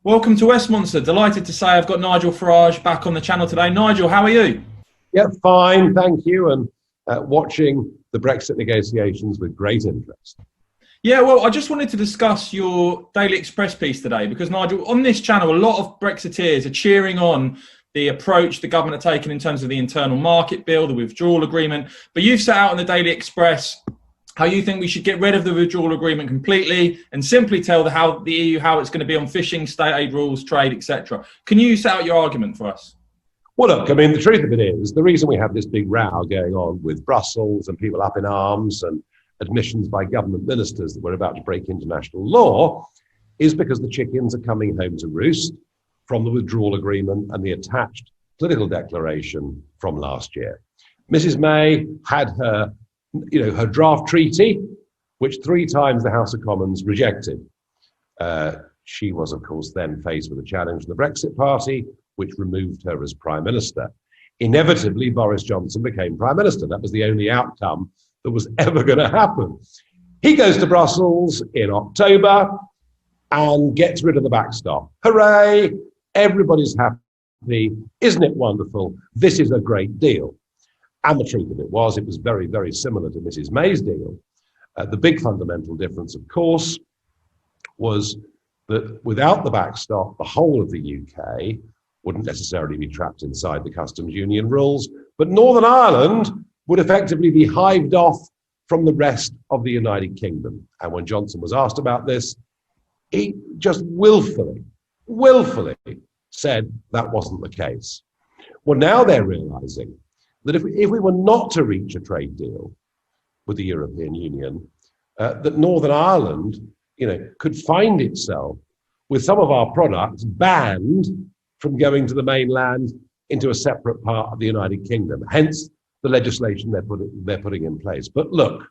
Welcome to Westminster. Delighted to say I've got Nigel Farage back on the channel today. Nigel, how are you? Yeah, fine, thank you, and watching the Brexit negotiations with great interest. Yeah, well, I just wanted to discuss your Daily Express piece today because, Nigel, on this channel, a lot of Brexiteers are cheering on the approach the government are taking in terms of the internal market bill, the withdrawal agreement. But you've set out in the Daily Express how you think we should get rid of the withdrawal agreement completely and simply tell the EU how it's going to be on fishing, state aid rules, trade, etc. Can you set out your argument for us? Well, look, I mean, the truth of it is, the reason we have this big row going on with Brussels and people up in arms and admissions by government ministers that we're about to break international law is because the chickens are coming home to roost from the withdrawal agreement and the attached political declaration from last year. Mrs. May had her draft treaty, which 3 times the House of Commons rejected. She was, of course, then faced with a challenge from the Brexit Party, which removed her as Prime Minister. Inevitably, Boris Johnson became Prime Minister. That was the only outcome that was ever going to happen. He goes to Brussels in October and gets rid of the backstop. Hooray! Everybody's happy. Isn't it wonderful? This is a great deal. And the truth of it was very, very similar to Mrs. May's deal. The big fundamental difference, of course, was that without the backstop, the whole of the UK wouldn't necessarily be trapped inside the customs union rules, but Northern Ireland would effectively be hived off from the rest of the United Kingdom. And when Johnson was asked about this, he just willfully said that wasn't the case. Well, now they're realizing that if we were not to reach a trade deal with the European Union, that Northern Ireland, could find itself with some of our products banned from going to the mainland into a separate part of the United Kingdom. Hence the legislation they're putting in place. But look,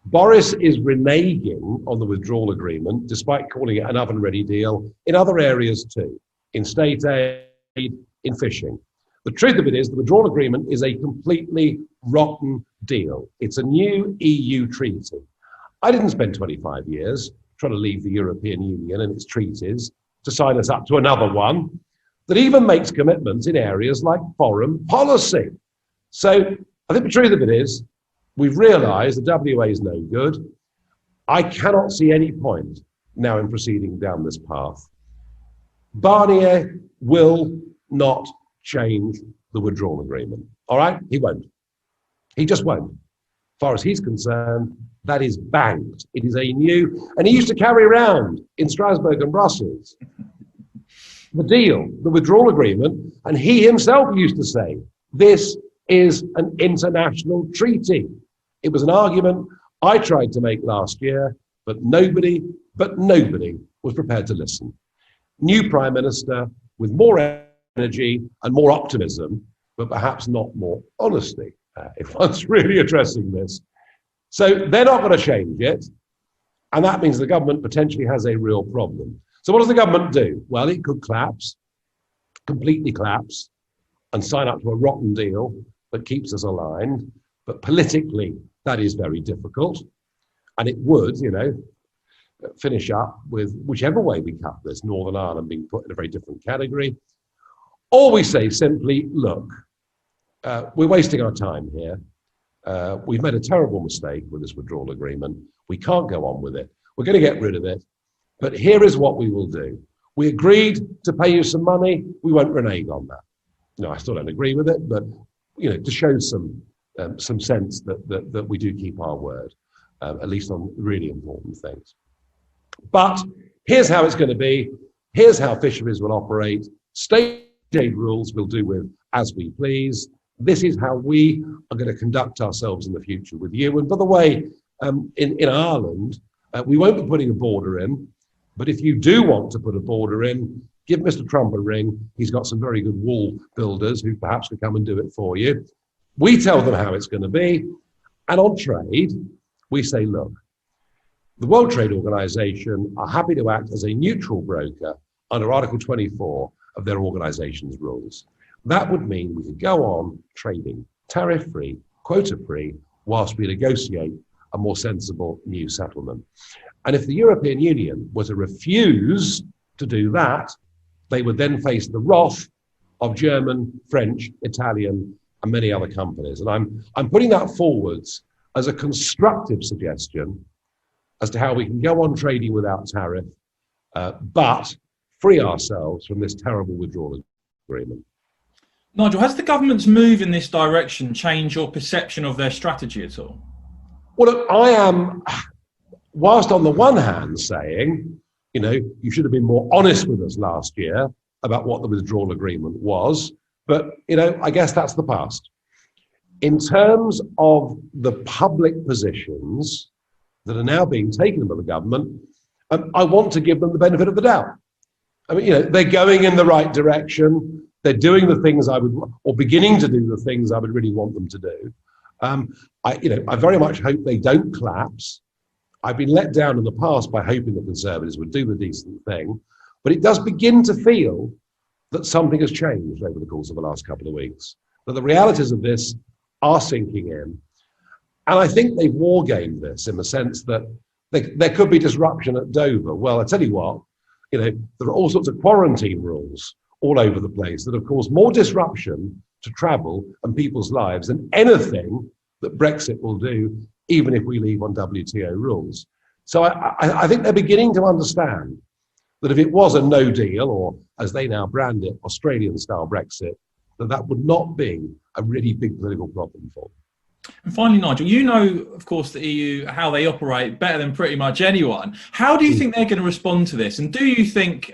Boris is reneging on the withdrawal agreement, despite calling it an oven-ready deal, in other areas too, in state aid, in fishing. The truth of it is the withdrawal agreement is a completely rotten deal. It's a new EU treaty. I didn't spend 25 years trying to leave the European Union and its treaties to sign us up to another one that even makes commitments in areas like foreign policy. So I think the truth of it is we've realized the WA is no good. I cannot see any point now in proceeding down this path. Barnier will not change the withdrawal agreement. All right? He won't. He just won't. As far as he's concerned, that is banked. It is a new, and he used to carry around in Strasbourg and Brussels the deal, the withdrawal agreement, and he himself used to say, this is an international treaty. It was an argument I tried to make last year, but nobody was prepared to listen. New Prime Minister with more energy and more optimism, but perhaps not more honesty, if one's really addressing this. So they're not going to change it, and that means the government potentially has a real problem. So what does the government do? Well, it could collapse, completely collapse, and sign up to a rotten deal that keeps us aligned, but politically that is very difficult, and it would, finish up with whichever way we cut this, Northern Ireland being put in a very different category. Or we say simply, look, we're wasting our time here. We've made a terrible mistake with this withdrawal agreement. We can't go on with it. We're going to get rid of it. But here is what we will do. We agreed to pay you some money. We won't renege on that. No, I still don't agree with it, but to show some sense that we do keep our word, at least on really important things. But here's how it's going to be. Here's how fisheries will operate. State aid rules we'll do with as we please. This is how we are going to conduct ourselves in the future with you. And by the way, in Ireland, we won't be putting a border in, but if you do want to put a border in, give Mr. Trump a ring. He's got some very good wall builders who perhaps could come and do it for you. We tell them how it's going to be. And on trade, we say, look, the World Trade Organization are happy to act as a neutral broker under Article 24 of their organization's rules. That would mean we could go on trading tariff-free, quota-free, whilst we negotiate a more sensible new settlement. And if the European Union were to refuse to do that, they would then face the wrath of German, French, Italian, and many other companies. And I'm putting that forwards as a constructive suggestion as to how we can go on trading without tariff, but free ourselves from this terrible withdrawal agreement. Nigel, has the government's move in this direction changed your perception of their strategy at all? Well, look, I am, whilst on the one hand saying, you know, you should have been more honest with us last year about what the withdrawal agreement was, but, you know, I guess that's the past. In terms of the public positions that are now being taken by the government, I want to give them the benefit of the doubt. I mean, you know, they're going in the right direction. They're doing the things I would, or beginning to do the things I would really want them to do. I very much hope they don't collapse. I've been let down in the past by hoping that Conservatives would do the decent thing, but it does begin to feel that something has changed over the course of the last couple of weeks, that the realities of this are sinking in. And I think they've wargamed this in the sense that there could be disruption at Dover. Well, I tell you what, you know, there are all sorts of quarantine rules all over the place that have caused more disruption to travel and people's lives than anything that Brexit will do, even if we leave on WTO rules. So I think they're beginning to understand that if it was a no deal, or as they now brand it, Australian-style Brexit, that would not be a really big political problem for them. And finally, Nigel, you know, of course, the EU, how they operate better than pretty much anyone. How do you think they're going to respond to this? And do you think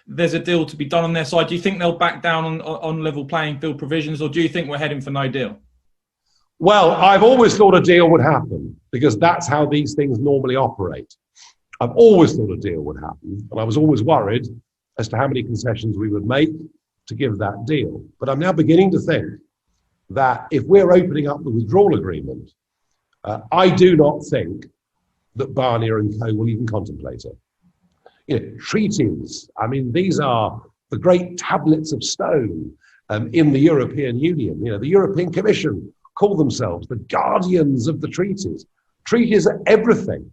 there's a deal to be done on their side? Do you think they'll back down on level playing field provisions, or do you think we're heading for no deal? Well, I've always thought a deal would happen because that's how these things normally operate. I've always thought a deal would happen, and I was always worried as to how many concessions we would make to give that deal. But I'm now beginning to think that if we're opening up the withdrawal agreement, I do not think that Barnier and co will even contemplate it. You know, treaties, I mean, these are the great tablets of stone in the European Union. You know, the European Commission call themselves the guardians of the treaties. Treaties are everything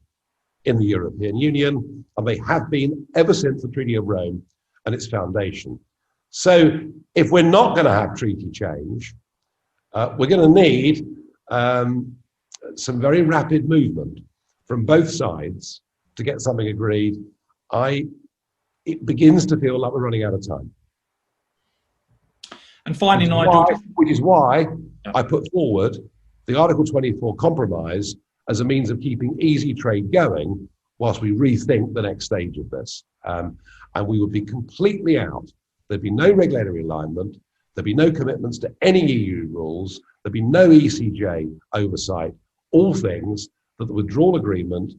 in the European Union, and they have been ever since the Treaty of Rome and its foundation. So if we're not going to have treaty change, we're going to need some very rapid movement from both sides to get something agreed. It begins to feel like we're running out of time. And finally, Nigel, which is why I put forward the Article 24 compromise as a means of keeping easy trade going whilst we rethink the next stage of this. And we would be completely out. There'd be no regulatory alignment. There'd be no commitments to any EU rules. There'd be no ECJ oversight. All things that the withdrawal agreement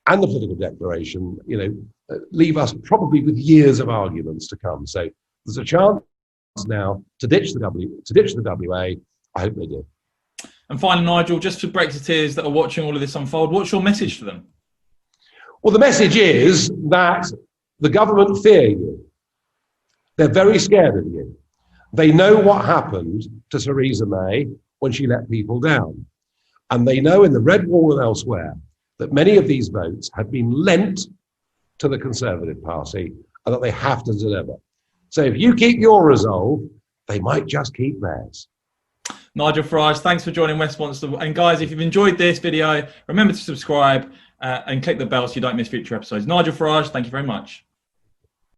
and the political declaration, you know, leave us probably with years of arguments to come. So there's a chance now to ditch the WA. I hope they do. And finally, Nigel, just for Brexiteers that are watching all of this unfold, what's your message to them? Well, the message is that the government fear you. They're very scared of you. They know what happened to Theresa May when she let people down. And they know in the Red Wall and elsewhere that many of these votes have been lent to the Conservative Party and that they have to deliver. So if you keep your resolve, they might just keep theirs. Nigel Farage, thanks for joining Westminster. And guys, if you've enjoyed this video, remember to subscribe and click the bell so you don't miss future episodes. Nigel Farage, thank you very much.